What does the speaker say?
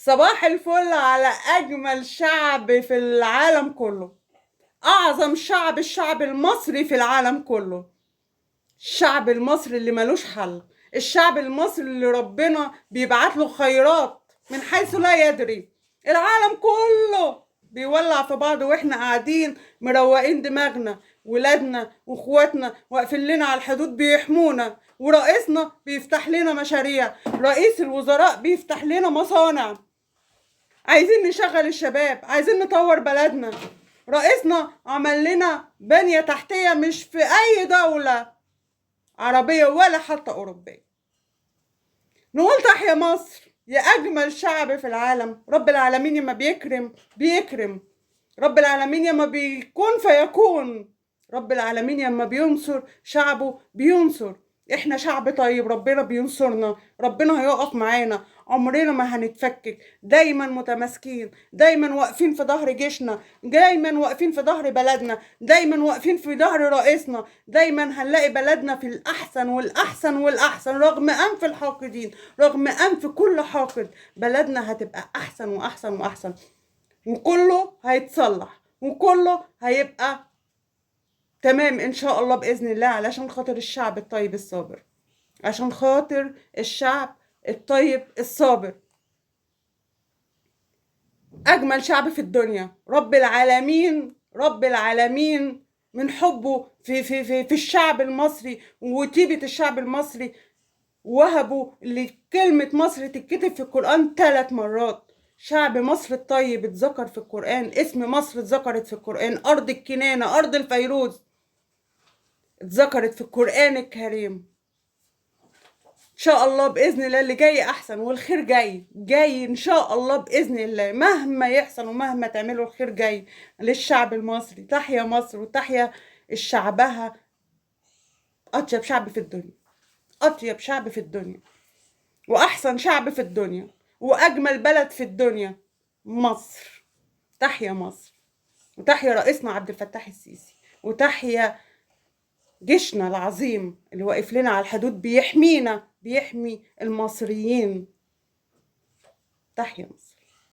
صباح الفل على أجمل شعب في العالم كله. أعظم شعب، الشعب المصري في العالم كله. الشعب المصري اللي ملوش حل. الشعب المصري اللي ربنا بيبعت له خيرات من حيث لا يدري. العالم كله بيولع في بعض واحنا قاعدين مروقين دماغنا، ولادنا واخواتنا واقفين لنا على الحدود بيحمونا، ورئيسنا بيفتح لنا مشاريع، رئيس الوزراء بيفتح لنا مصانع. عايزين نشغل الشباب، عايزين نطور بلدنا. رئيسنا عمل لنا بنية تحتية مش في أي دولة عربية ولا حتى أوروبية. نقول تحيا مصر يا أجمل شعب في العالم. رب العالمين يما بيكرم بيكرم، رب العالمين يما بيكون فيكون، رب العالمين يما بينصر شعبه بينصر. احنا شعب طيب، ربنا بينصرنا، ربنا هيقف معانا، عمرنا ما هنتفكك، دايما متماسكين، دايما واقفين في ظهر جيشنا، دايما واقفين في ظهر بلدنا، دايما واقفين في ظهر رئيسنا. دايما هنلاقي بلدنا في الأحسن والأحسن والأحسن، رغم أنف الحاقدين، رغم أنف كل حاقد بلدنا هتبقى أحسن وأحسن وأحسن، وكله هيتصلح وكله هيبقى تمام ان شاء الله باذن الله، علشان خاطر الشعب الطيب الصابر، عشان خاطر الشعب الطيب الصابر. اجمل شعب في الدنيا، رب العالمين، رب العالمين من حبه في الشعب المصري وطيبة الشعب المصري وهبوا لكلمة مصر تتكتب في القرآن 3 مرات. شعب مصر الطيب اتذكر في القرآن، اسم مصر اتذكرت في القرآن، أرض الكنانة، أرض الفيروز اتذكرت في القرآن الكريم. إن شاء الله بإذن الله اللي جاي أحسن، والخير جاي جاي إن شاء الله بإذن الله، مهما يحصل ومهما تعملوا الخير جاي للشعب المصري. تحيا مصر وتحيا الشعبها، أطيب شعب في الدنيا، أطيب شعب في الدنيا، وأحسن شعب في الدنيا، وأجمل بلد في الدنيا مصر. تحيا مصر، وتحيا رئيسنا عبد الفتاح السيسي، وتحيا جيشنا العظيم اللي واقف لنا على الحدود بيحمينا، بيحمي المصريين. تحيا مصر.